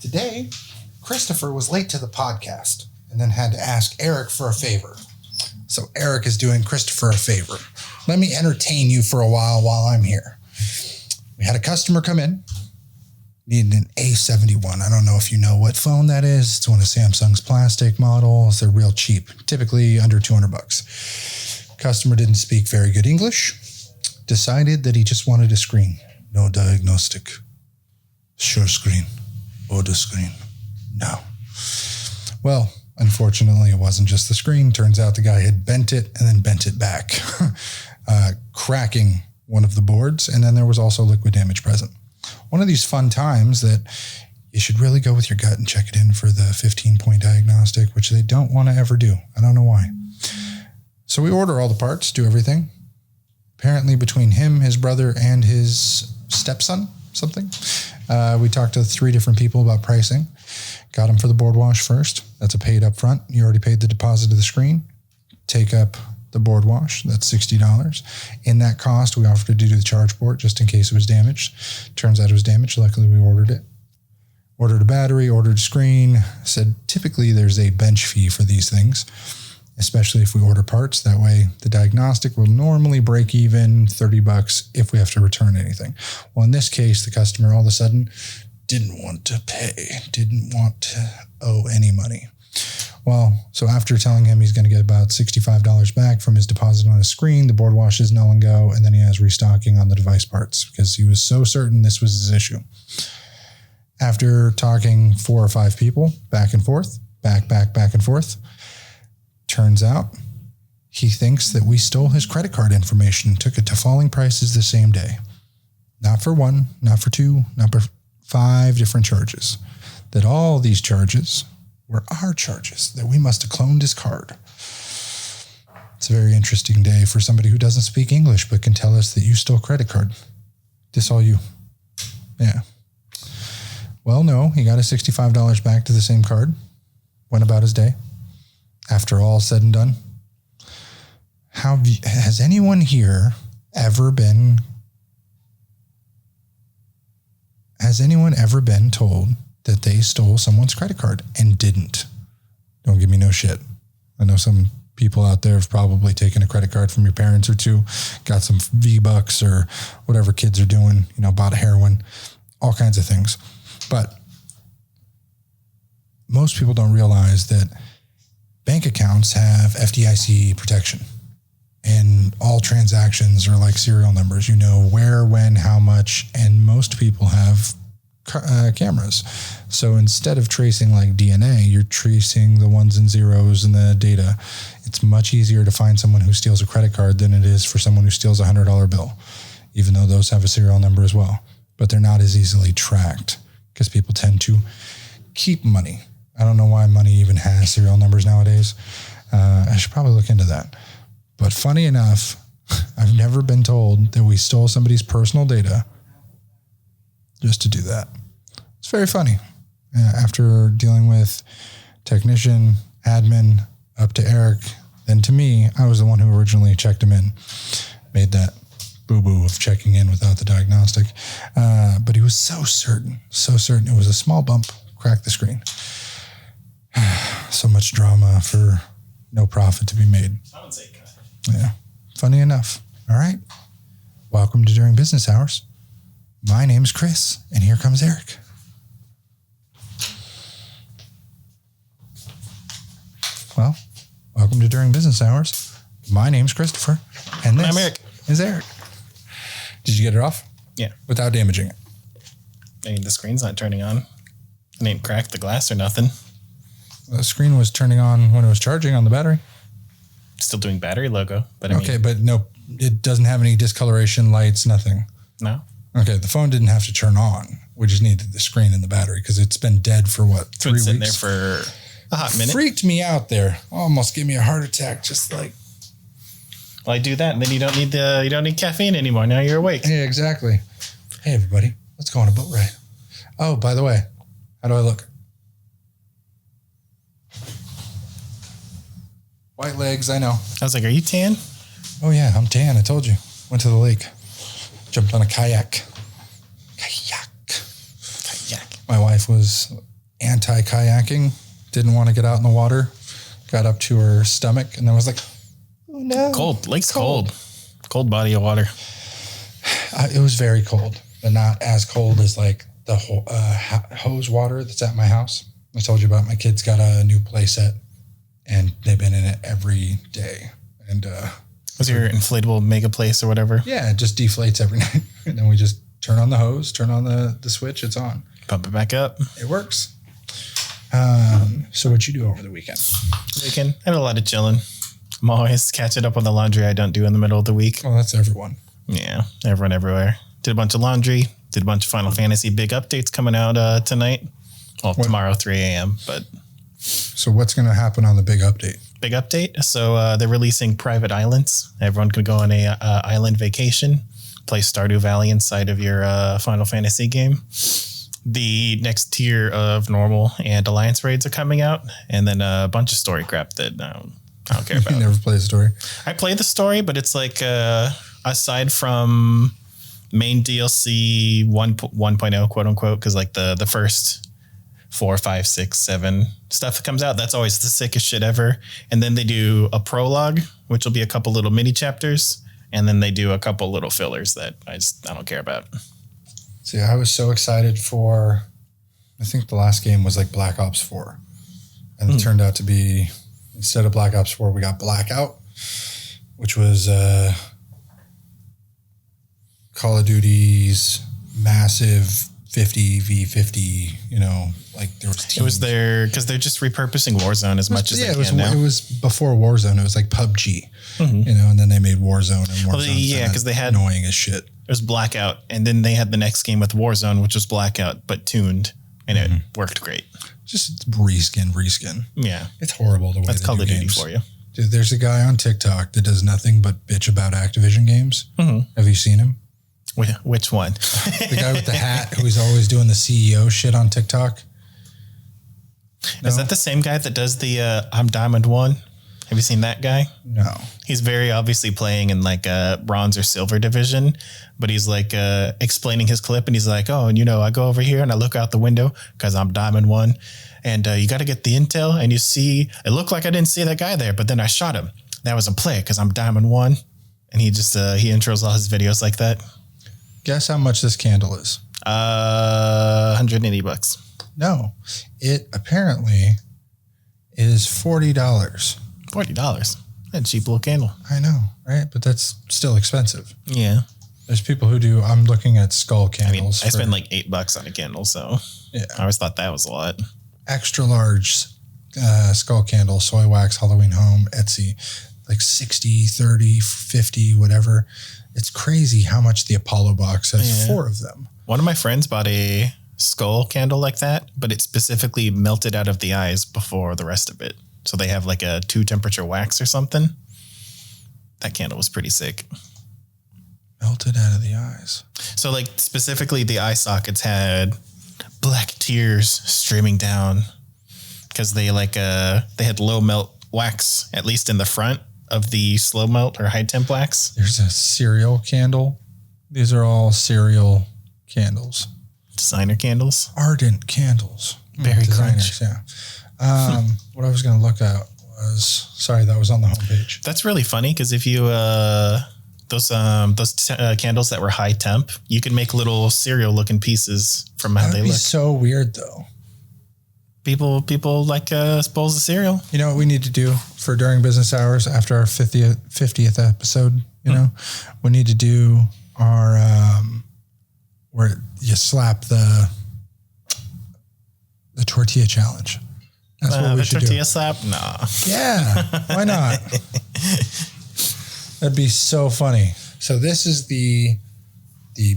Today, Christopher was late to the podcast and then had to ask Eric for a favor. So Eric is doing Christopher a favor. Let me entertain you for a while I'm here. We had a customer come in, needed an A71. I don't know if you know what phone that is. It's one of Samsung's plastic models. They're real cheap, typically under $200. Customer didn't speak very good English. Decided that he just wanted a screen. No diagnostic. Sure screen. Order screen. No. Well, unfortunately, it wasn't just the screen. Turns out the guy had bent it and then bent it back, cracking one of the boards. And then there was also liquid damage present. One of these fun times that you should really go with your gut and check it in for the 15-point diagnostic, which they don't want to ever do. I don't know why. So we order all the parts, do everything. Apparently between him, his brother, and his stepson, something, we talked to 3 different people about pricing. Got him for the board wash first. That's a paid up front. You already paid the deposit of the screen. Take up the board wash. That's $60. In that cost, we offered to do the charge port just in case it was damaged. Turns out it was damaged. Luckily, we ordered it. Ordered a battery, ordered a screen. Said typically there's a bench fee for these things, especially if we order parts. That way, the diagnostic will normally break even $30 if we have to return anything. Well, in this case, the customer all of a sudden didn't want to pay, didn't want to owe any money. Well, so after telling him he's going to get about $65 back from his deposit on his screen, the board wash is null and go, and then he has restocking on the device parts because he was so certain this was his issue. After talking 4 or 5 people, back and forth, back and forth, turns out he thinks that we stole his credit card information and took it to falling prices the same day. Not for 1, not for 2, not for 5 different charges. That all these charges were our charges, that we must have cloned his card. It's a very interesting day for somebody who doesn't speak English but can tell us that you stole credit card. This all you. Yeah. Well, no, he got his $65 back to the same card. Went about his day. After all said and done. Has anyone here ever been told that they stole someone's credit card and didn't? Don't give me no shit. I know some people out there have probably taken a credit card from your parents or 2, got some V-Bucks or whatever kids are doing, bought heroin, all kinds of things. But most people don't realize that bank accounts have FDIC protection, and all transactions are like serial numbers. You know where, when, how much, and most people have cameras. So instead of tracing like DNA, you're tracing the ones and zeros in the data. It's much easier to find someone who steals a credit card than it is for someone who steals a $100 bill, even though those have a serial number as well. But they're not as easily tracked because people tend to keep money. I don't know why money even has serial numbers nowadays. I should probably look into that. But funny enough, I've never been told that we stole somebody's personal data just to do that. It's very funny. After dealing with technician, admin, up to Eric, then to me, I was the one who originally checked him in. Made that boo-boo of checking in without the diagnostic. But he was so certain it was a small bump, cracked the screen. So much drama for no profit to be made. I would say cut. Yeah. Funny enough. All right. Welcome to During Business Hours. My name's Chris, and here comes Eric. Well, welcome to During Business Hours. My name's Christopher, and this I'm Eric. Is Eric. Did you get it off? Yeah. Without damaging it? I mean, the screen's not turning on. It ain't cracked the glass or nothing. The screen was turning on when it was charging on the battery. Still doing battery logo, but I mean... Okay, but no, it doesn't have any discoloration, lights, nothing. No? Okay, the phone didn't have to turn on. We just needed the screen and the battery because it's been dead for what, 3 weeks? It's been there for a hot minute. Freaked me out there. Almost gave me a heart attack. Just like, well, I do that, and then you don't need caffeine anymore. Now you're awake. yeah, exactly. Hey, everybody, let's go on a boat ride. Oh, by the way, how do I look? White legs, I know. I was like, are you tan? Oh, yeah, I'm tan. I told you. Went to the lake. Jumped on a kayak. Kayak. My wife was anti-kayaking, didn't want to get out in the water, got up to her stomach, and then was like, oh no. Cold. Lake's cold. Cold body of water. It was very cold, but not as cold as like the hose water that's at my house. I told you about my kids got a new play set, and they've been in it every day. And was your inflatable mega place or whatever? Yeah, it just deflates every night. And then we just turn on the hose, turn on the switch, it's on. Pump it back up. It works. So what'd you do over the weekend? I had a lot of chilling. I'm always catching up on the laundry I don't do in the middle of the week. Well, that's everyone. Yeah, everyone everywhere. Did a bunch of laundry. Did a bunch of Final Fantasy big updates coming out tonight. Well, tomorrow, 3 a.m. But so what's going to happen on the big update? Big update. So they're releasing private islands. Everyone can go on a island vacation, play Stardew Valley inside of your Final Fantasy game. The next tier of normal and alliance raids are coming out, and then a bunch of story crap that I don't care about. You never play the story? I play the story, but it's like aside from main DLC 1.0, quote unquote, because like the first 4, 5, 6, 7 stuff that comes out, that's always the sickest shit ever. And then they do a prologue, which will be a couple little mini chapters, and then they do a couple little fillers that I don't care about. See, I was so excited for, I think the last game was like Black Ops 4. And it turned out to be, instead of Black Ops 4, we got Blackout, which was Call of Duty's massive 50v50, like there was teams. It was there because they're just repurposing Warzone as much as they can now. It was before Warzone. It was like PUBG, and then they made Warzone, and Warzone because they had annoying as shit. It was Blackout, and then they had the next game with Warzone, which was Blackout, but tuned, and it worked great. Just reskin. Yeah. It's horrible the way that's Call of Duty for you. Dude, there's a guy on TikTok that does nothing but bitch about Activision games. Have you seen him? Which one? The guy with the hat who's always doing the CEO shit on TikTok. No? Is that the same guy that does the I'm Diamond 1? Have you seen that guy? No. He's very obviously playing in like a bronze or silver division, but he's like explaining his clip, and he's like, oh, and I go over here and I look out the window because I'm Diamond 1, and you got to get the intel, and you see, it looked like I didn't see that guy there, but then I shot him. That was a play because I'm Diamond 1. And he just, he intros all his videos like that. Guess how much this candle is? $180. No, it apparently is $40. $40. That cheap little candle. I know, right? But that's still expensive. Yeah. There's people who do. I'm looking at skull candles. I spend like $8 on a candle, so yeah. I always thought that was a lot. Extra large skull candle, soy wax, Halloween home, Etsy, like 60, 30, 50, whatever. It's crazy how much the Apollo box has 4 of them. One of my friends bought a skull candle like that, but it specifically melted out of the eyes before the rest of it. So they have like a 2 temperature wax or something. That candle was pretty sick. Melted out of the eyes. So like specifically the eye sockets had black tears streaming down because they they had low melt wax, at least in the front of the slow melt or high temp wax. There's a cereal candle. These are all cereal candles. Designer candles. Ardent candles. Very designers, yeah. What I was going to look at was, sorry, that was on the homepage. That's really funny because if you those candles that were high temp, you can make little cereal looking pieces from how they look. So weird though. People like bowls of cereal. You know what we need to do for during business hours after our 50th episode? We need to do our where you slap the tortilla challenge. That's what we should do. Tortilla slap? Nah. Yeah, why not? That'd be so funny. So this is the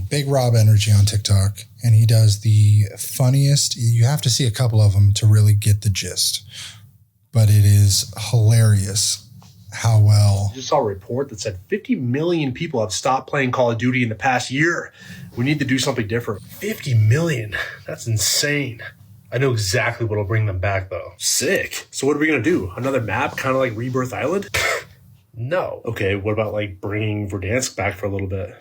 Big Rob energy on TikTok, and he does the funniest. You have to see a couple of them to really get the gist, but it is hilarious how well. I just saw a report that said 50 million people have stopped playing Call of Duty in the past year. We need to do something different. 50 million? That's insane. I know exactly what'll bring them back, though. Sick. So what are we going to do? Another map, kind of like Rebirth Island? No. Okay, what about, bringing Verdansk back for a little bit?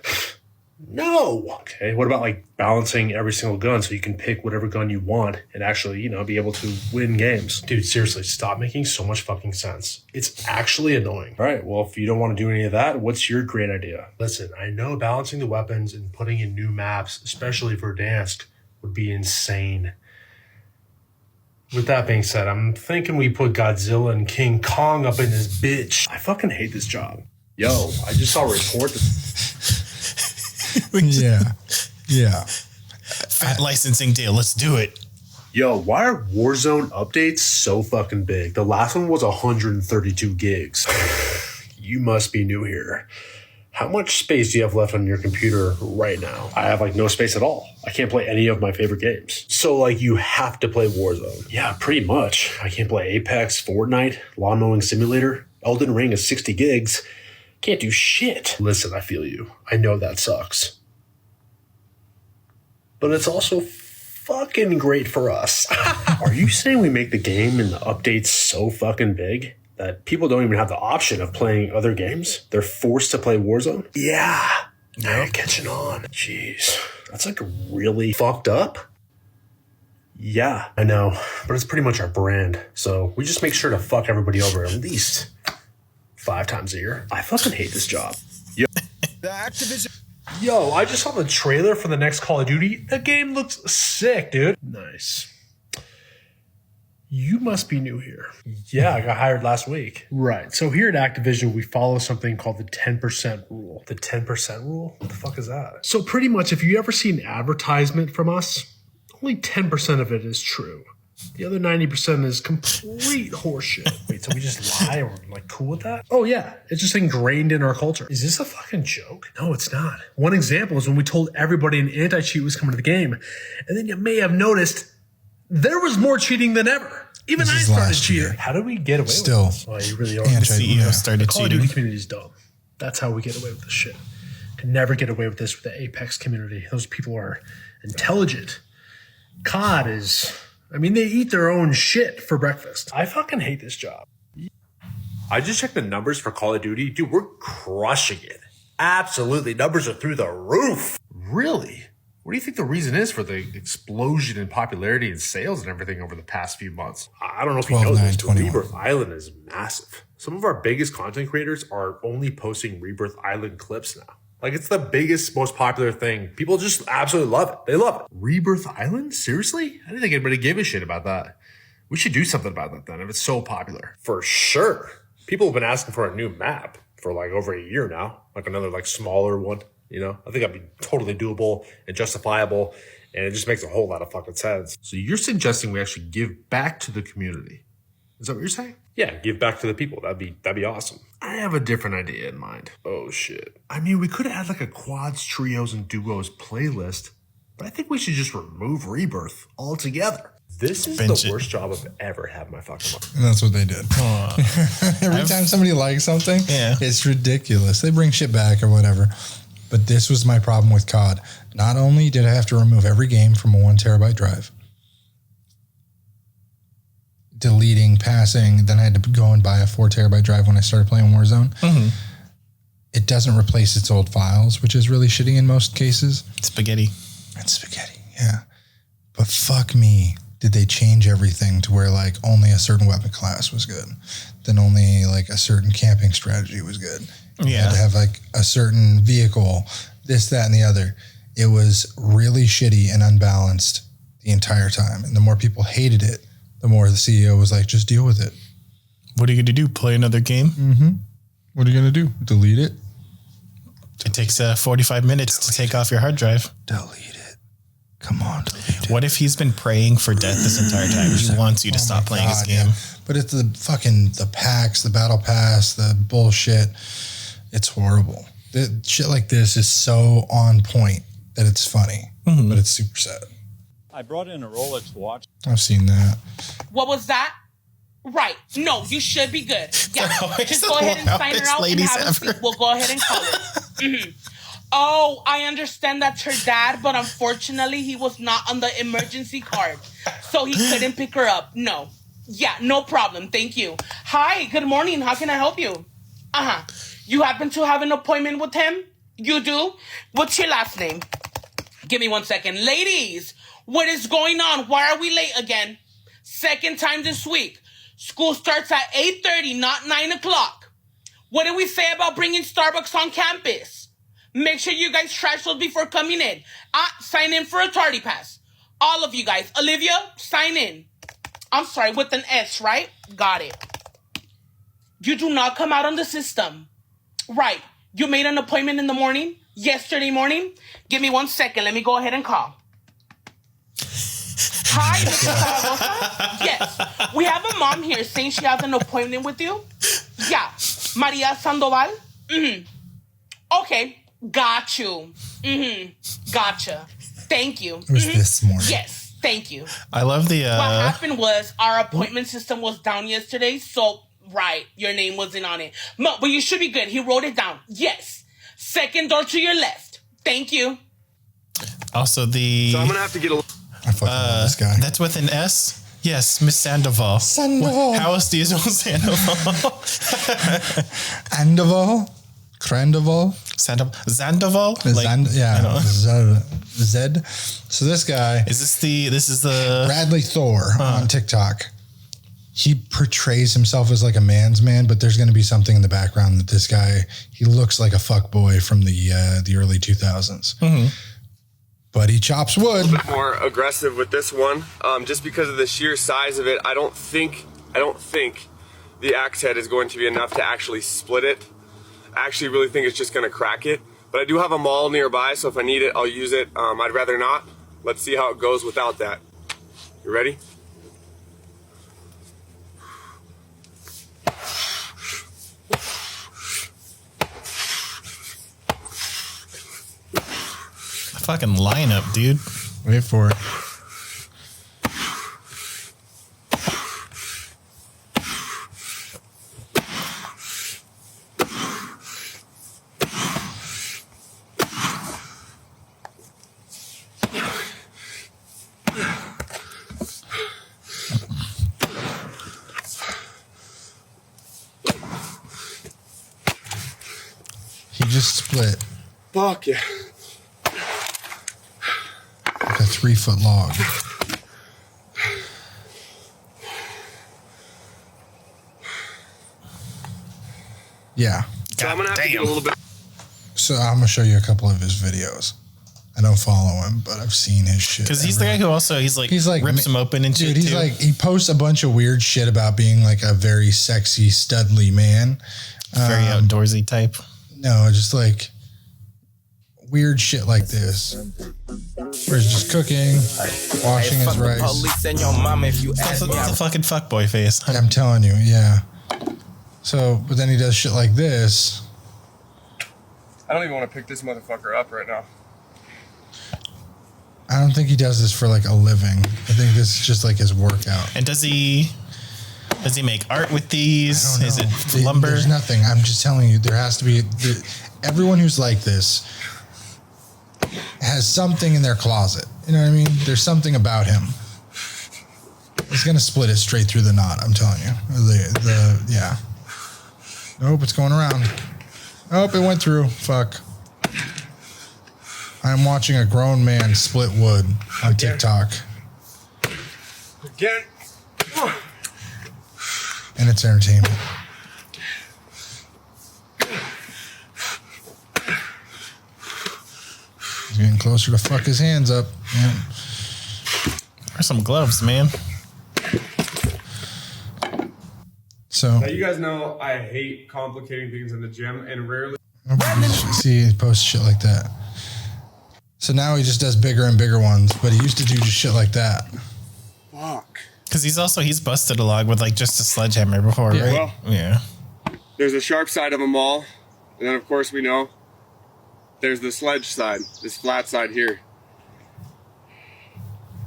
No. Okay, what about like balancing every single gun so you can pick whatever gun you want and actually, be able to win games? Dude, seriously, stop making so much fucking sense. It's actually annoying. All right, well, if you don't want to do any of that, what's your great idea? Listen, I know balancing the weapons and putting in new maps, especially for Verdansk, would be insane. With that being said, I'm thinking we put Godzilla and King Kong up in this bitch. I fucking hate this job. Yo, I just saw a report that... Yeah. Fat licensing deal. Let's do it. Yo, why are Warzone updates so fucking big? The last one was 132 gigs. You must be new here. How much space do you have left on your computer right now? I have no space at all. I can't play any of my favorite games. So you have to play Warzone. Yeah, pretty much. I can't play Apex, Fortnite, Lawn Mowing Simulator. Elden Ring is 60 gigs. Can't do shit. Listen, I feel you. I know that sucks. But it's also fucking great for us. Are you saying we make the game and the updates so fucking big that people don't even have the option of playing other games? They're forced to play Warzone? Yeah. Now you're catching on. Jeez. That's really fucked up. Yeah, I know. But it's pretty much our brand. So we just make sure to fuck everybody over at least 5 times a year. I fucking hate this job. Yo. The Activision. Yo, I just saw the trailer for the next Call of Duty. The game looks sick, dude. Nice. You must be new here. Yeah, I got hired last week. Right. So here at Activision, we follow something called the 10% rule. The 10% rule? What the fuck is that? So pretty much, if you ever see an advertisement from us, only 10% of it is true. The other 90% is complete horseshit. Wait, so we just lie or cool with that? Oh yeah, it's just ingrained in our culture. Is this a fucking joke? No, it's not. One example is when we told everybody an anti-cheat was coming to the game, and then you may have noticed there was more cheating than ever. Even I started cheating. How do we get away with this? Oh, you really are. The CEO started the Call of cheating. Duty community is dumb. That's how we get away with this shit. Can never get away with this with the Apex community. Those people are intelligent. COD is... they eat their own shit for breakfast. I fucking hate this job. I just checked the numbers for Call of Duty. Dude, we're crushing it. Absolutely. Numbers are through the roof. Really? What do you think the reason is for the explosion in popularity and sales and everything over the past few months? I don't know if you know this, but Rebirth Island is massive. Some of our biggest content creators are only posting Rebirth Island clips now. It's the biggest, most popular thing. People just absolutely love it. They love it. Rebirth Island? Seriously? I didn't think anybody gave a shit about that. We should do something about that then if it's so popular. For sure. People have been asking for a new map for over a year now. Another smaller one, I think that'd be totally doable and justifiable. And it just makes a whole lot of fucking sense. So you're suggesting we actually give back to the community. Is that what you're saying? Yeah, give back to the people. That'd be awesome. I have a different idea in mind. Oh, shit. We could add a quads, trios, and duos playlist, but I think we should just remove Rebirth altogether. This is the worst job I've ever had in my fucking life. And that's what they did. Every time somebody likes something, it's ridiculous. They bring shit back or whatever. But this was my problem with COD. Not only did I have to remove every game from a 1 terabyte drive, deleting, passing, then I had to go and buy a 4 terabyte drive when I started playing Warzone. Mm-hmm. It doesn't replace its old files, which is really shitty in most cases. Spaghetti. It's spaghetti, yeah. But fuck me, did they change everything to where only a certain weapon class was good, then only a certain camping strategy was good. You had to have a certain vehicle, this, that, and the other. It was really shitty and unbalanced the entire time. And the more people hated it, the more the CEO was just deal with it. What are you going to do? Play another game? Mm-hmm. What are you going to do? Delete it? It takes 45 minutes to take off your hard drive. Delete it. Come on, delete it. What if he's been praying for death this entire time? He wants you to stop playing his game. Yeah. But it's the packs, the battle pass, the bullshit. It's horrible. Shit like this is so on point that it's funny, but it's super sad. I brought in a Rolex watch. I've seen that. What was that? Right. No, you should be good. Yeah. Just go ahead and sign her out and have a seat. We'll go ahead and call it. Mm-hmm. Oh, I understand that's her dad, but unfortunately he was not on the emergency card, so he couldn't pick her up. No. Yeah, no problem. Thank you. Hi, good morning. How can I help you? You happen to have an appointment with him? You do? What's your last name? Give me 1 second. Ladies, what is going on? Why are we late again? Second time this week. School starts at 8:30, not 9 o'clock. What did we say about bringing Starbucks on campus? Make sure you guys trash those before coming in. Sign in for a tardy pass. All of you guys. Olivia, sign in. I'm sorry, with an S, right? Got it. You do not come out on the system. Right. You made an appointment in the morning? Yesterday morning? Give me 1 second. Let me go ahead and call. Hi, Mr. Zaragoza. Yes. We have a mom here saying she has an appointment with you. Yeah. Maria Sandoval? Mm-hmm. Okay. Got you. Mm-hmm. Gotcha. Thank you. It was this morning. Yes. Thank you. I love the... What happened was our appointment system was down yesterday, so... Right, your name wasn't on it. No, but you should be good. He wrote it down. Yes. Second door to your left. Thank you. Also the... So I'm going to have to get a... I fucking love this guy. That's with an S? Yes, Miss Sandoval. Sandoval. How else do you know Sandoval? Andoval? Crandoval? Zandaval? Zed. So this guy... This is the... Bradley Thor on TikTok. He portrays himself as like a man's man, but there's going to be something in the background that this guy, he looks like a fuck boy from the early 2000s. Mm-hmm. But he chops wood. A little bit more aggressive with this one, just because of the sheer size of it. I don't think the axe head is going to be enough to actually split it. I actually really think it's just going to crack it. But I do have a maul nearby, so if I need it, I'll use it. I'd rather not. Let's see how it goes without that. You ready? Fucking lineup, dude. Wait for it. He just split. Fuck yeah. Like a 3-foot log. Yeah. So I'm gonna have to get a little bit. So I'm gonna show you a couple of his videos. I don't follow him, but I've seen his shit. Because he's the guy who also he's like rips them open and shit. Dude, he's too. like he posts a bunch of weird shit about being like a very sexy, studly man. Very outdoorsy type. No, just like weird shit like this. Where he's just cooking, washing his rice. That's a fucking fuckboy face. I'm telling you, yeah. So, but then he does shit like this. I don't even want to pick this motherfucker up right now. I don't think he does this for like a living. I think this is just like his workout. And does he make art with these? I don't know. Is it lumber? There's nothing. I'm just telling you, there has to be. Everyone who's like this has something in their closet. You know what I mean? There's something about him. He's gonna split it straight through the knot. I'm telling you. Yeah. Nope, it's going around. Nope, it went through. Fuck. I'm watching a grown man split wood on TikTok. Again. And it's entertainment. He's getting closer to fuck his hands up. Yeah. There's some gloves, man. So Now you guys know I hate complicating things in the gym, and rarely. see, he posts shit like that. So now he just does bigger and bigger ones, but he used to do just shit like that. Fuck. Because he's busted a log with like just a sledgehammer before, Yeah. right? Well, Yeah. there's a sharp side of them all, and then of course we know there's the sledge side, this flat side here.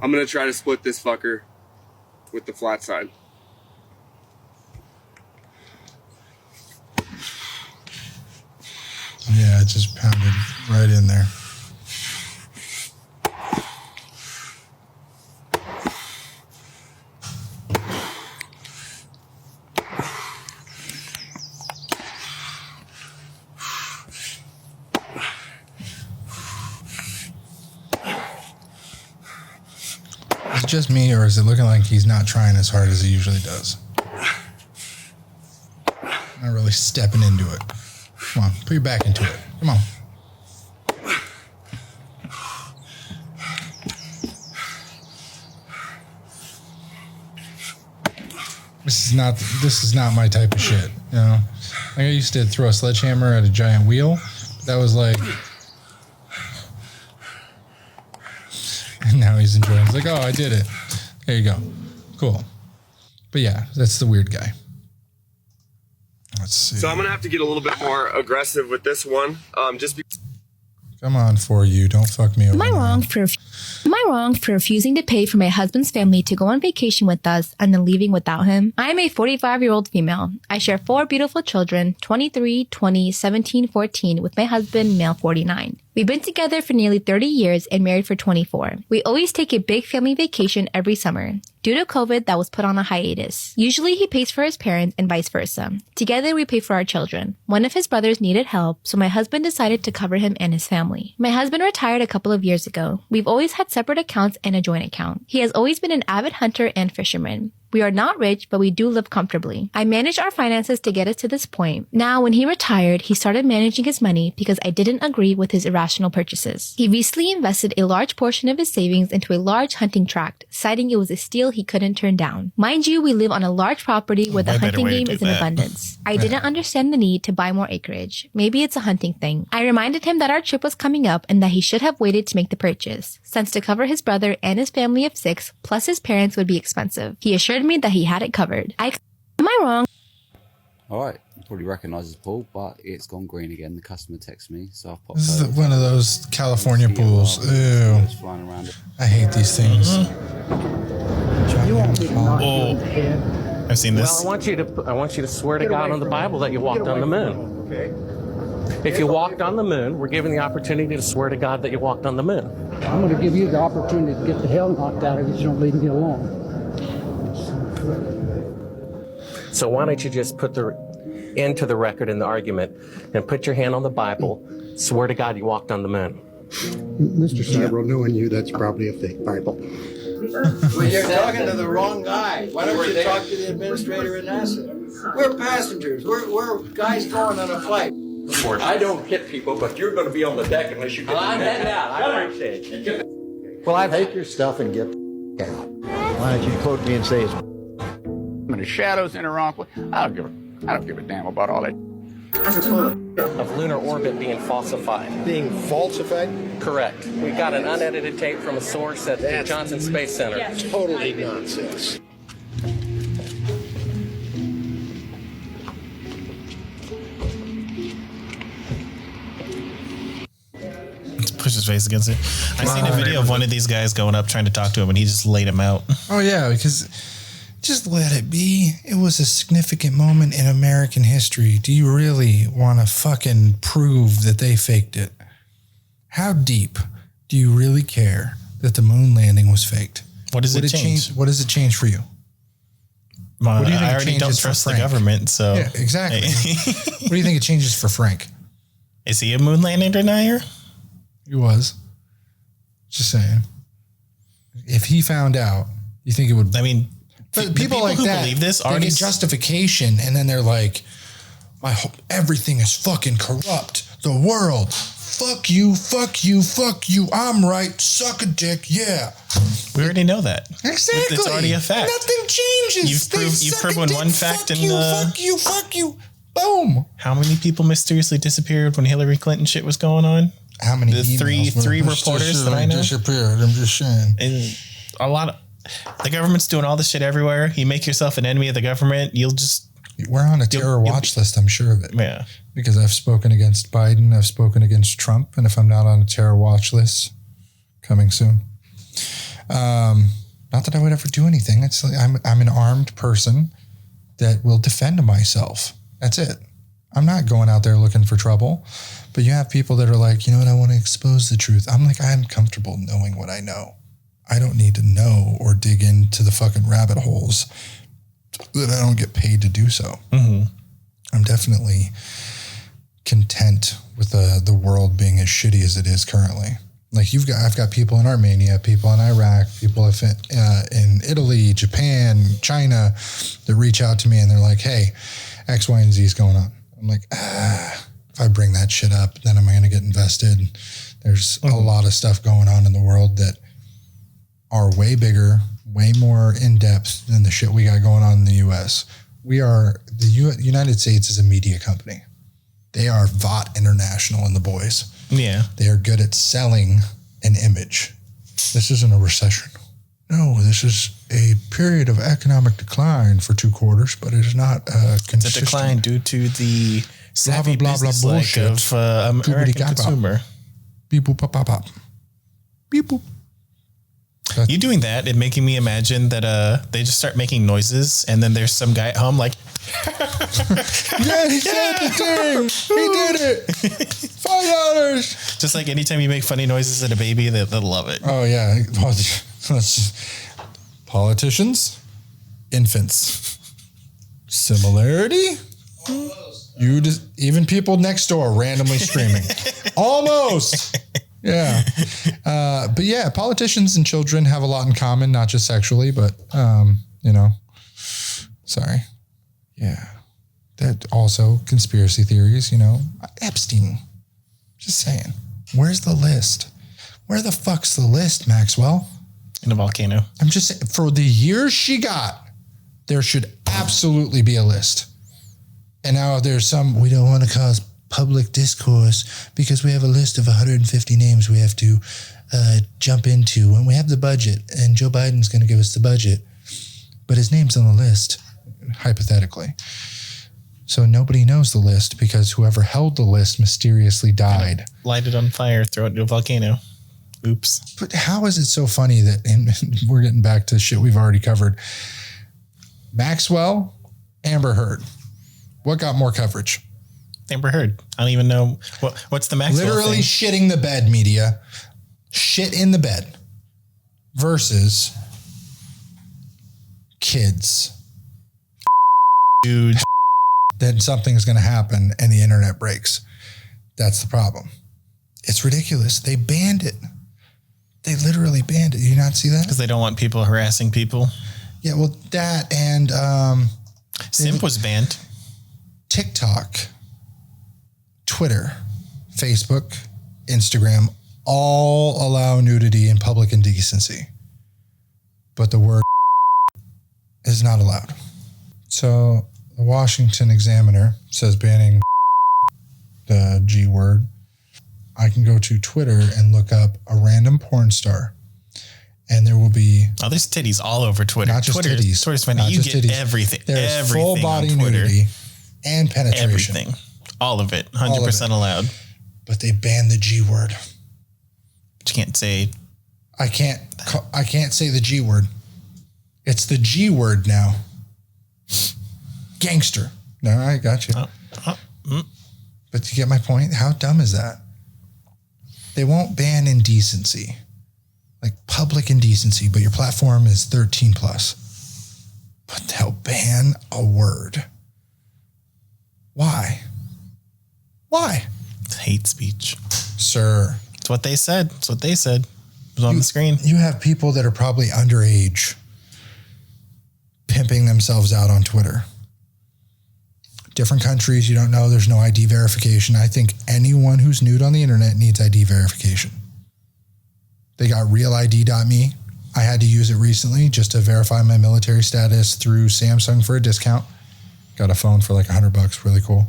I'm gonna try to split this fucker with the flat side. Yeah, it just pounded right in there. just me, or is it looking like he's not trying as hard as he usually does? Not really stepping into it. Come on, put your back into it. Come on. This is not my type of shit, you know. Like I used to throw a sledgehammer at a giant wheel. That was like, and now he's enjoying it. He's like, oh, I did it. There you go. Cool. But yeah, that's the weird guy. Let's see. So I'm gonna have to get a little bit more aggressive with this one. Just because. Come on, for you. Don't fuck me over. Am I wrong for refusing to pay for my husband's family to go on vacation with us and then leaving without him? I am a 45-year-old female. I share 4 beautiful children, 23, 20, 17, 14, with my husband, male 49. We've been together for nearly 30 years and married for 24. We always take a big family vacation every summer. Due to COVID, that was put on a hiatus. Usually he pays for his parents and vice versa. Together we pay for our children. One of his brothers needed help, so my husband decided to cover him and his family. My husband retired a couple of years ago. We've always had separate accounts and a joint account. He has always been an avid hunter and fisherman. We are not rich, but we do live comfortably. I managed our finances to get us to this point. Now, when he retired, he started managing his money because I didn't agree with his irrational purchases. He recently invested a large portion of his savings into a large hunting tract, citing it was a steal he couldn't turn down. Mind you, we live on a large property where the hunting game is in abundance. I didn't understand the need to buy more acreage. Maybe it's a hunting thing. I reminded him that our trip was coming up and that he should have waited to make the purchase, since to cover his brother and his family of 6, plus his parents would be expensive. He assured me that he had it covered. Am I wrong? All right, you probably recognise the pool, but it's gone green again. The customer texts me, so I've popped. This is one of those California pools. Ew. I hate these things. Oh, I've seen this. Well, I want you to swear to God on the Bible that you walked on the moon. Okay. If you walked on the moon, we're given the opportunity to swear to God that you walked on the moon. I'm going to give you the opportunity to get the hell knocked out of you if you don't leave me alone. So why don't you just put the end to the record in the argument and put your hand on the Bible, swear to God you walked on the moon. Mr. Cybro, knowing you, that's probably a fake Bible. Well, you're talking to the wrong guy. Why don't you talk to the administrator at NASA? We're passengers. We're guys going on a flight. I don't hit people, but you're going to be on the deck unless you get I'm heading out. I appreciate it. Well, I Take your stuff and get out. Why don't you quote me and say it's in the shadows in the wrong place. I don't give a damn about all that. of lunar orbit being falsified. being falsified? Correct. We got an unedited tape from a source at the Johnson Space Center. Totally nonsense. Push his face against it. I seen a video of one of these guys going up trying to talk to him, and he just laid him out. Oh yeah, because just let it be. It was a significant moment in American history. Do you really want to fucking prove that they faked it? How deep do you really care that the moon landing was faked? What does it change? What does it change for you? What do you think I already don't trust the government, so yeah, exactly. What do you think it changes for Frank? Is he a moon landing denier? He was. Just saying. If he found out, you think it would? I mean, but people like who that believe this they already get justification, and then they're like, everything is fucking corrupt. The world, fuck you, fuck you, fuck you. I'm right. Suck a dick. Yeah. We already know that. Exactly. It's already a fact. Nothing changes. You've proven one fact fuck in you, the. Fuck you. Fuck you. Boom. How many people mysteriously disappeared when Hillary Clinton shit was going on? How many? The three reporters that I know disappeared. I'm just saying. And a lot of the government's doing all this shit everywhere. You make yourself an enemy of the government, We're on a terror watch list. I'm sure of it. Yeah. Because I've spoken against Biden. I've spoken against Trump. And if I'm not on a terror watch list, coming soon. Not that I would ever do anything. It's like I'm an armed person that will defend myself. That's it. I'm not going out there looking for trouble. But you have people that are like, you know what, I want to expose the truth. I'm like, I'm comfortable knowing what I know. I don't need to know or dig into the fucking rabbit holes that I don't get paid to do so. Mm-hmm. I'm definitely content with the world being as shitty as it is currently. Like I've got people in Armenia, people in Iraq, people in Italy, Japan, China that reach out to me and they're like, hey, X, Y, and Z is going on. I'm like, if I bring that shit up, then I'm going to get invested. There's a lot of stuff going on in the world that are way bigger, way more in depth than the shit we got going on in the US. The United States is a media company. They are VOT International and the boys. Yeah. They are good at selling an image. This isn't a recession. No, this is a period of economic decline for 2 quarters, but it is not consistent. It's a decline due to the savvy blah, blah, business blah, like bullshit. of American consumer. Beep, boop, pop, pop, pop. Beep, boop. You doing that and making me imagine that they just start making noises and then there's some guy at home like, yeah, he said the thing. He did it. $5. Just like anytime you make funny noises at a baby, they'll love it. Oh, yeah. Politicians, infants. Similarity? Even people next door randomly screaming. Almost. Yeah. But yeah, politicians and children have a lot in common, not just sexually, but, sorry. Yeah. That also conspiracy theories, Epstein. Just saying. Where's the list? Where the fuck's the list, Maxwell? In a volcano. I'm just saying, for the years she got, there should absolutely be a list. And now there's we don't want to cause public discourse because we have a list of 150 names we have to jump into when we have the budget and Joe Biden's going to give us the budget, but his name's on the list, hypothetically. So nobody knows the list because whoever held the list mysteriously died. Light it on fire, throw it into a volcano. Oops. But how is it so funny that, and we're getting back to shit we've already covered, Maxwell, Amber Heard, what got more coverage? Amber Heard. I don't even know. What's the Maxwell Literally thing? shitting the bed, media. Shit in the bed. Versus kids. Dude. Then something's going to happen and the internet breaks. That's the problem. It's ridiculous. They banned it. They literally banned it. Did you not see that? Because they don't want people harassing people. Yeah, well, that and Simp was banned. TikTok, Twitter, Facebook, Instagram, all allow nudity and public indecency. But the word is not allowed. So the Washington Examiner says banning the G word. I can go to Twitter and look up a random porn star. And there will be... Oh, there's titties all over Twitter. Not just titties. Twitter's funny. You get titties. everything. There's everything full body on Twitter. nudity and penetration. Everything. All of it. 100% allowed. But they banned the G word. But you can't say... I can't say the G word. It's the G word now. Gangster. No, I got you. But you get my point? How dumb is that? They won't ban indecency. Like public indecency, but your platform is 13 plus. But they'll ban a word. Why? Why? It's hate speech. Sir. It's what they said. It's what they said. It was on the screen. You have people that are probably underage pimping themselves out on Twitter. Different countries, you don't know. There's no ID verification. I think anyone who's nude on the internet needs ID verification. They got realid.me. I had to use it recently just to verify my military status through Samsung for a discount. Got a phone for like $100, really cool.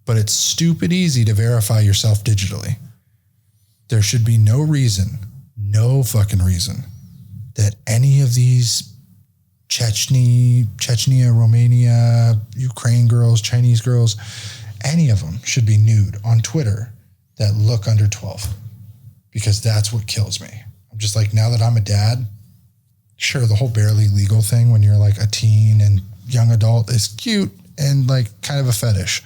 But it's stupid easy to verify yourself digitally. There should be no fucking reason that any of these Chechnya, Romania, Ukraine girls, Chinese girls, any of them should be nude on Twitter that look under 12. Because that's what kills me. I'm just like, now that I'm a dad, sure, the whole barely legal thing when you're like a teen and young adult is cute and like kind of a fetish.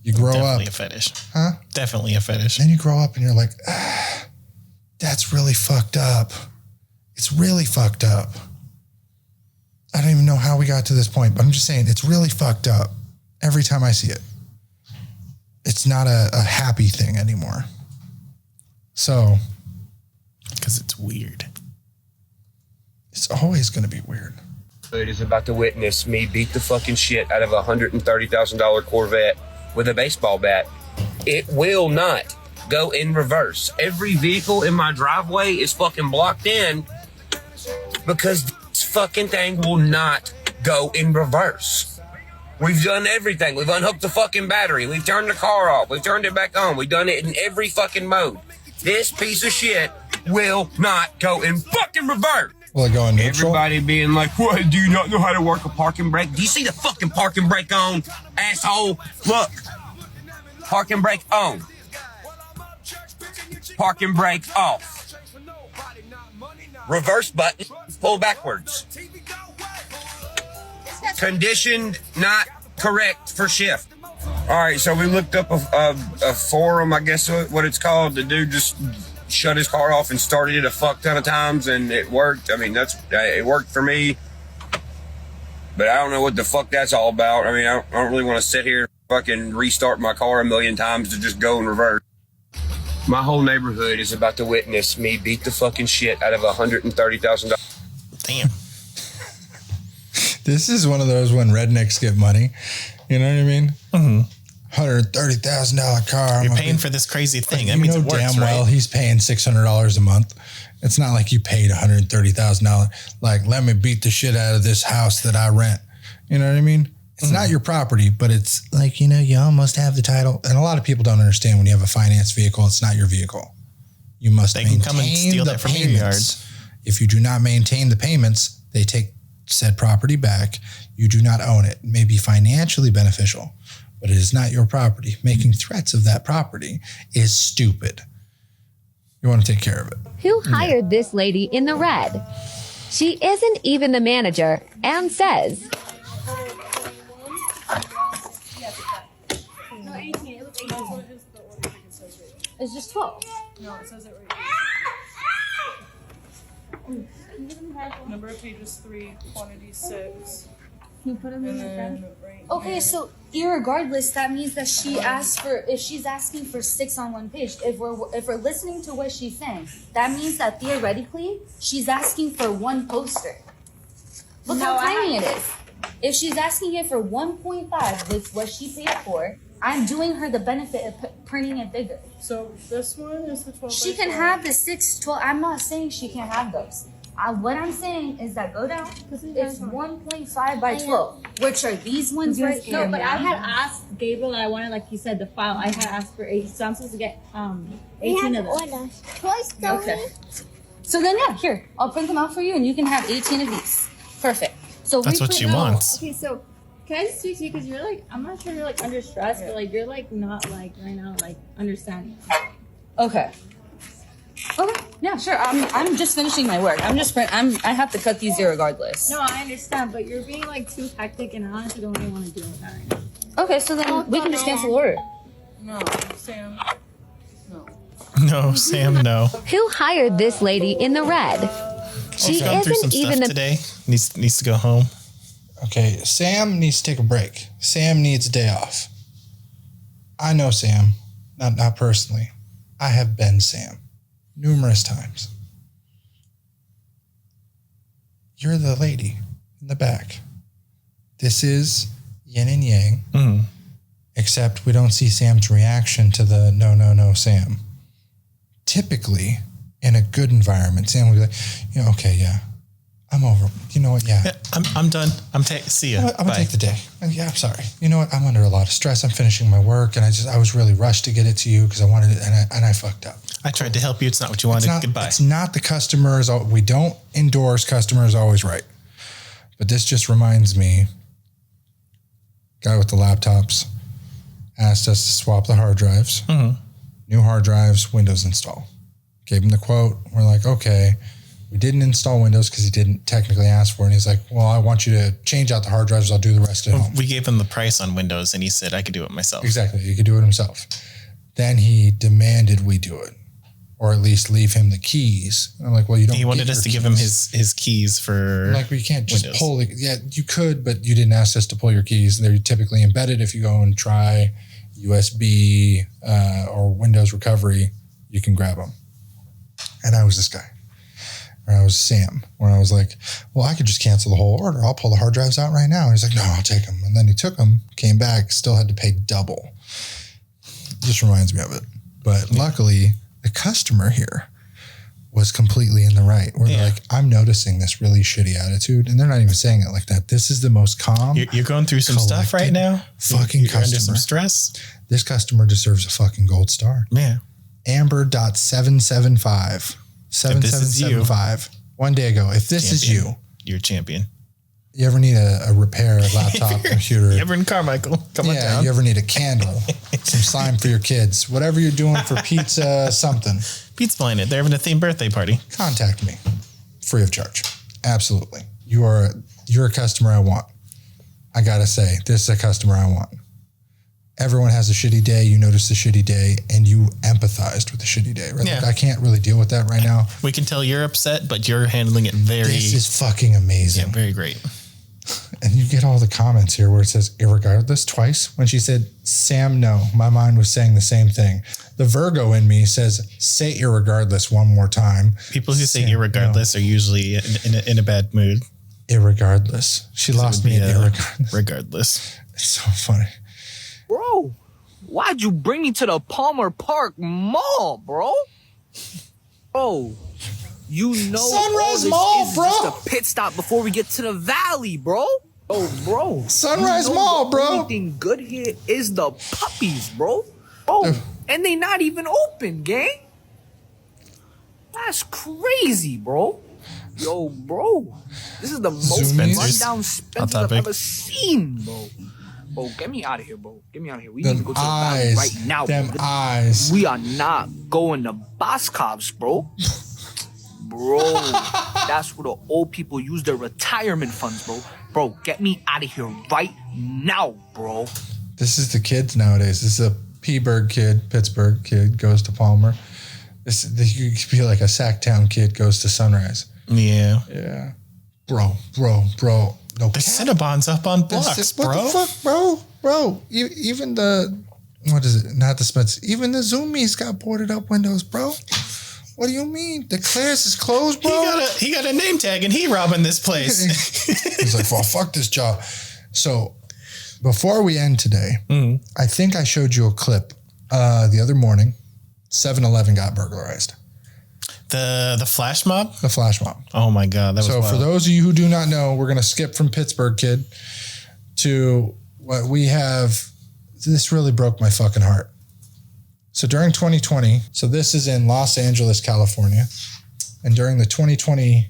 You grow Definitely up. a fetish. Huh? Definitely a fetish. Then you grow up and you're like, that's really fucked up. It's really fucked up. I don't even know how we got to this point, but I'm just saying it's really fucked up every time I see it. It's not a happy thing anymore. So. Because it's weird. It's always going to be weird. Is about to witness me beat the fucking shit out of a $130,000 Corvette with a baseball bat. It will not go in reverse. Every vehicle in my driveway is fucking blocked in because this fucking thing will not go in reverse. We've done everything. We've unhooked the fucking battery. We've turned the car off. We've turned it back on. We've done it in every fucking mode. This piece of shit will not go in fucking reverse. Will it go in neutral? Everybody being like, what? Do you not know how to work a parking brake? Do you see the fucking parking brake on, asshole? Look. Parking brake on. Parking brake off. Reverse button, pull backwards. Conditioned, not correct for shift. All right, so we looked up a forum, I guess what it's called. The dude just shut his car off and started it a fuck ton of times, and it worked. I mean, it worked for me. But I don't know what the fuck that's all about. I mean, I don't really want to sit here and fucking restart my car a million times to just go in reverse. My whole neighborhood is about to witness me beat the fucking shit out of $130,000. Damn. This is one of those when rednecks get money. You know what I mean? Mm-hmm. $130,000 car. You're paying for this crazy thing. That you means know it works, damn well right? he's paying $600 a month. It's not like you paid $130,000. Like, let me beat the shit out of this house that I rent. You know what I mean? It's not your property, but it's like, you know, you almost have the title. And a lot of people don't understand when you have a finance vehicle, it's not your vehicle. You must maintain can come and steal the that from your payments. yard. If you do not maintain the payments, they take said property back. You do not own it. It may be financially beneficial, but it is not your property. Making threats of that property is stupid. You want to take care of it. Who hired this lady in the red? She isn't even the manager and says, it's just 12. No, it says it right here. Number of pages 3, quantity 6. Can you put them in the then front? right Okay, here. so irregardless, that means that she asked for, if she's asking for 6 on one page, if we're listening to what she's saying, that means that theoretically she's asking for one poster. Look how tiny it is. If she's asking it for 1.5, with what she paid for, I'm doing her the benefit of printing it bigger. So this one is the 12. She can have the 6, 12. I'm not saying she can't have those. What I'm saying is that go down. It's 1.5 by 12, which are these ones right here. No, but I had asked Gabriel that I wanted, like you said, the file. I had asked for 8, so I'm supposed to get 18 of them. Okay. So then, yeah, here, I'll print them out for you, and you can have 18 of these. Perfect. So That's what she wants. Okay, so can I just speak to you because you're like, I'm not sure you're like under stress, but like you're like not like right now like understanding. Okay. Okay. Yeah, sure. I'm just finishing my work. I have to cut these irregardless. No, I understand, but you're being like too hectic, and I honestly don't really want to deal with that right now. Okay, so then we can just cancel order. No, Sam. No, Sam, no. who hired this lady in the red? She She's gone through some isn't even stuff the today. Needs to go home. Okay, Sam needs to take a break. Sam needs a day off. I know Sam, not personally. I have been Sam numerous times. You're the lady in the back. This is yin and yang, except we don't see Sam's reaction to the no, Sam. Typically, in a good environment, Sam would be like, okay, yeah, I'm over. You know what? Yeah. I'm done. See ya. I'm gonna take the day. Yeah, I'm sorry. You know what? I'm under a lot of stress. I'm finishing my work, and I was really rushed to get it to you because I wanted it, and I fucked up. I tried to help you. It's not what you wanted. Goodbye. It's not the customers. We don't endorse customers always right. But this just reminds me, guy with the laptops asked us to swap the hard drives. New hard drives, Windows install. Gave him the quote. We're like, okay. We didn't install Windows because he didn't technically ask for it. And he's like, well, I want you to change out the hard drives. I'll do the rest at home. We gave him the price on Windows, and he said I could do it myself. Exactly. He could do it himself. Then he demanded we do it, or at least leave him the keys. And I'm like, well, you don't. He wanted us to give him his keys for. Like, we can't just Windows. pull it. Yeah, you could, but you didn't ask us to pull your keys. They're typically embedded. If you go and try USB or Windows recovery, you can grab them. And I was this guy. Or I was Sam, where I was like, well, I could just cancel the whole order. I'll pull the hard drives out right now. And he's like, no, I'll take them. And then he took them, came back, still had to pay double. Just reminds me of it. But luckily, the customer here was completely in the right. Where they're like, I'm noticing this really shitty attitude. And they're not even saying it like that. This is the most calm. You're going through some stuff right now? Fucking you're customer. Under some stress? This customer deserves a fucking gold star. Yeah. Amber.775. 7775. One day ago. If this is you. You're a champion. You ever need a repair, a laptop, computer? You ever in Carmichael? Come on down. You ever need a candle, some slime for your kids, whatever you're doing for pizza, something. Pizza Planet. They're having a themed birthday party. Contact me. Free of charge. Absolutely. You're a customer I want. I gotta say, this is a customer I want. Everyone has a shitty day. You notice the shitty day and you empathized with the shitty day, right? Yeah. Like, I can't really deal with that right now. We can tell you're upset, but you're handling it very... This is fucking amazing. Yeah, very great. And you get all the comments here where it says irregardless twice. When she said, Sam, no, my mind was saying the same thing. The Virgo in me says, say irregardless one more time. People who say irregardless are usually in a bad mood. Irregardless. She lost me at irregardless. Regardless. It's so funny. Bro, why'd you bring me to the Palmer Park Mall, bro? Bro, you know Sunrise Mall, bro. Just a pit stop before we get to the valley, bro. Oh, bro. Sunrise Mall, bro. The only thing good here is the puppies, bro. Oh, and they not even open, gang. That's crazy, bro. Yo, bro. This is the most rundown Spencer I've ever seen, bro. Bro, get me out of here, bro. Get me out of here. We need to go to the valley right now. Them eyes. We are not going to Boscov's, bro. Bro, that's where the old people use their retirement funds, bro. Bro, get me out of here right now, bro. This is the kids nowadays. This is a P-Burg kid, Pittsburgh kid, goes to Palmer. This you could be like a Sacktown kid goes to Sunrise. Yeah. Yeah. Bro. No, the Cinnabons up on blocks, bro. What the fuck, bro? Even the, what is it? Not the Spence. Even the Zoomies got boarded up windows, bro. What do you mean? The Claire's is closed, bro. He got a name tag and he robbing this place. He's like, well, fuck this job. So before we end today, I think I showed you a clip the other morning. 7-Eleven got burglarized. The flash mob? The flash mob. Oh my God. That was wild. For those of you who do not know, we're going to skip from Pittsburgh kid to what we have. This really broke my fucking heart. So during 2020, so this is in Los Angeles, California. And during the 2020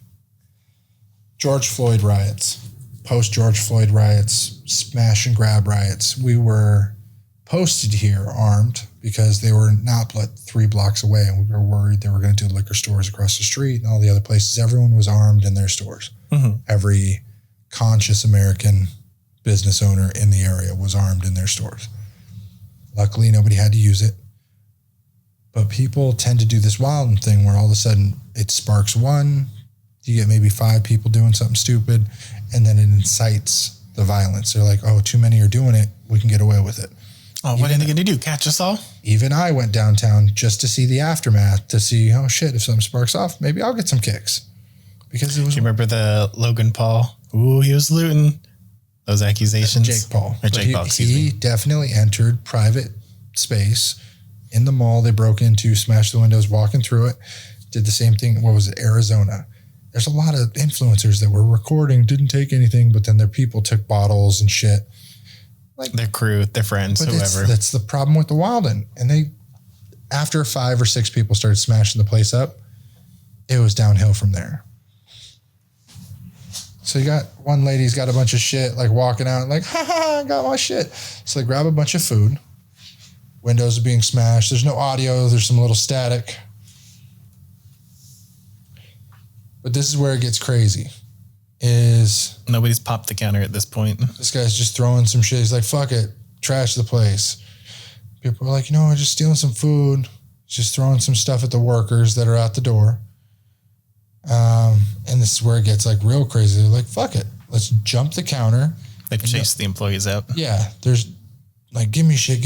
George Floyd riots, post George Floyd riots, smash and grab riots, we were posted here armed because they were not but 3 blocks away, and we were worried they were going to do liquor stores across the street and all the other places. Everyone was armed in their stores. Every conscious American business owner in the area was armed in their stores. Luckily, nobody had to use it. But people tend to do this wild thing where all of a sudden it sparks one, you get maybe 5 people doing something stupid, and then it incites the violence. They're like, oh, too many are doing it, we can get away with it. Oh, what are they going to do? Catch us all? Even I went downtown just to see the aftermath, to see, oh shit, if something sparks off, maybe I'll get some kicks. Because it was. Do you remember the Logan Paul? Ooh, he was looting. Those accusations. Jake Paul. Or Jake Paul, excuse me. He definitely entered private space in the mall. They broke into, smashed the windows, walking through it. Did the same thing. What was it? Arizona. There's a lot of influencers that were recording, didn't take anything, but then their people took bottles and shit. Like their crew, their friends, whoever. That's the problem with the Wilden. And they, after 5 or 6 people started smashing the place up, it was downhill from there. So you got one lady's got a bunch of shit, like walking out, like, I got my shit. So they grab a bunch of food. Windows are being smashed. There's no audio. There's some little static. But this is where it gets crazy. Is nobody's popped the counter at this point. This guy's just throwing some shit. He's like, fuck it, trash the place. People are like, I'm just stealing some food, just throwing some stuff at the workers that are out the door. And this is where it gets like real crazy. They're like, fuck it, let's jump the counter. They've chased the employees out. Yeah, there's like, give me shit.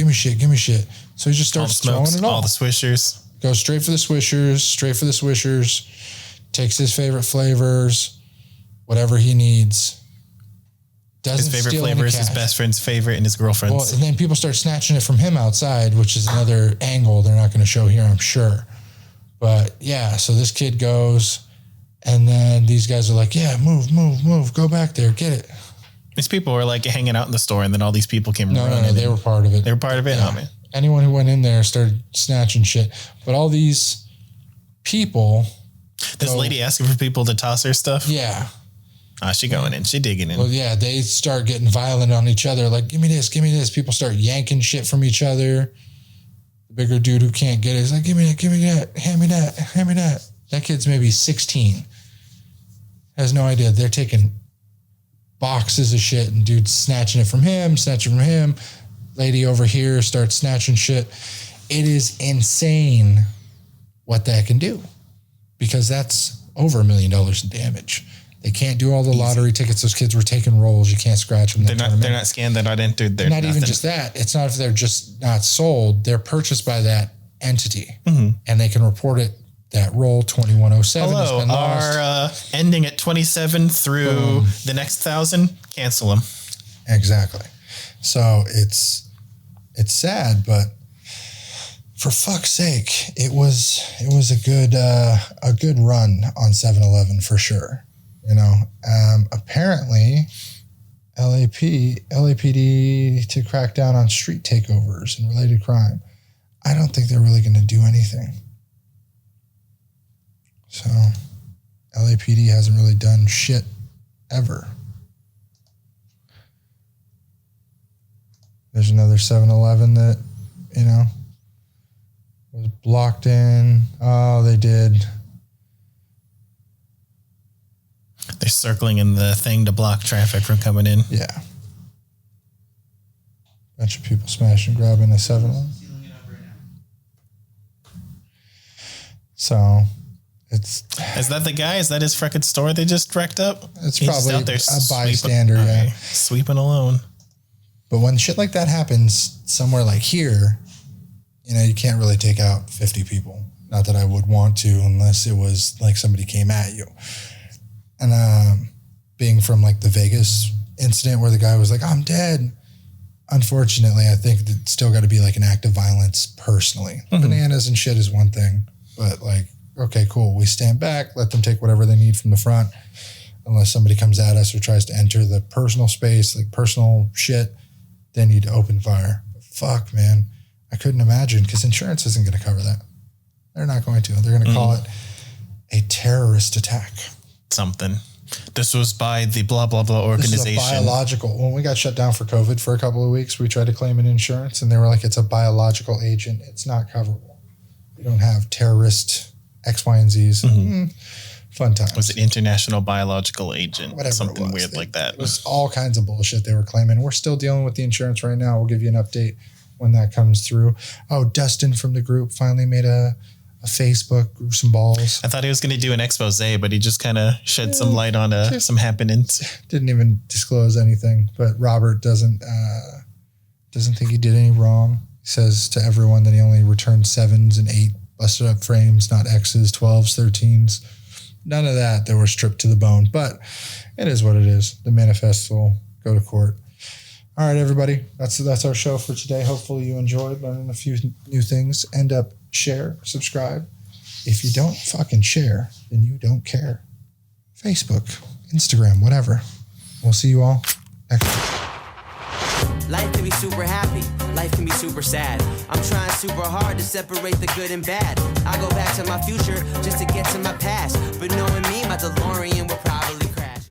So he just starts throwing it all. All the swishers. Goes straight for the Swishers, takes his favorite flavors, whatever he needs. His favorite flavor is his best friend's favorite and his girlfriend's. Well, and then people start snatching it from him outside, which is another angle they're not going to show here, I'm sure. But yeah, so this kid goes, and then these guys are like, yeah, move, go back there, get it. These people were like hanging out in the store, and then all these people came running. No, they were part of it. They were part of it? Yeah. Oh, man. Anyone who went in there started snatching shit. But all these people... This lady asking for people to toss her stuff? Yeah. She going in. She digging in. Well, yeah, they start getting violent on each other. Like, give me this. People start yanking shit from each other. The bigger dude who can't get it is like, give me that, hand me that. That kid's maybe 16. Has no idea. They're taking boxes of shit and dude's snatching it from him. Lady over here starts snatching shit. It is insane what that can do, because that's over $1 million in damage. They can't do all the lottery tickets. Those kids were taking rolls. You can't scratch them. They're not scanned. They're not entered. They're not even just that. It's not if they're just not sold. They're purchased by that entity, and they can report it. That roll 2107 has been lost. Our ending at 27 through the next 1,000. Cancel them. Exactly. So it's sad, but for fuck's sake, it was a good run on 7-Eleven for sure. You know, apparently LAPD to crack down on street takeovers and related crime. I don't think they're really going to do anything. So LAPD hasn't really done shit ever. There's another 7-Eleven that, you know, was blocked in. Oh, they did. They're circling in the thing to block traffic from coming in. Yeah. Bunch of people smashing, grabbing a 7-Eleven. So it's... Is that the guy? Is that his frickin' store they just wrecked up? It's He's probably out there a bystander, yeah. Sweeping alone. But when shit like that happens somewhere like here, you know, you can't really take out 50 people. Not that I would want to, unless it was like somebody came at you. And being from like the Vegas incident where the guy was like, I'm dead. Unfortunately, I think it's still got to be like an act of violence personally. Mm-hmm. Bananas and shit is one thing, but like, okay, cool. We stand back, let them take whatever they need from the front. Unless somebody comes at us or tries to enter the personal space, like personal shit, they need to open fire. But fuck, man. I couldn't imagine, because insurance isn't going to cover that. They're not going to. They're going to call it a terrorist attack. Something. This was by the blah, blah, blah organization. This is a biological. When we got shut down for COVID for a couple of weeks, we tried to claim an insurance, and they were like, it's a biological agent. It's not coverable. We don't have terrorist X, Y, and Z's. Mm-hmm. Fun times. Was it international biological agent? Whatever. Something weird like that. It was all kinds of bullshit they were claiming. We're still dealing with the insurance right now. We'll give you an update when that comes through. Oh, Dustin from the group finally made a Facebook, grew some balls. I thought he was going to do an expose, but he just kind of shed some light on some happenings. Didn't even disclose anything, but Robert doesn't think he did any wrong. He says to everyone that he only returned 7s and 8 busted up frames, not X's, 12s, 13s. None of that. They were stripped to the bone, but it is what it is. The manifest will go to court. All right, everybody. That's our show for today. Hopefully you enjoyed learning a few new things. End up, share, subscribe. If you don't fucking share, then you don't care. Facebook, Instagram, whatever. We'll see you all next week. Life can be super happy, life can be super sad. I'm trying super hard to separate the good and bad. I go back to my future just to get to my past. But knowing me, my DeLorean will probably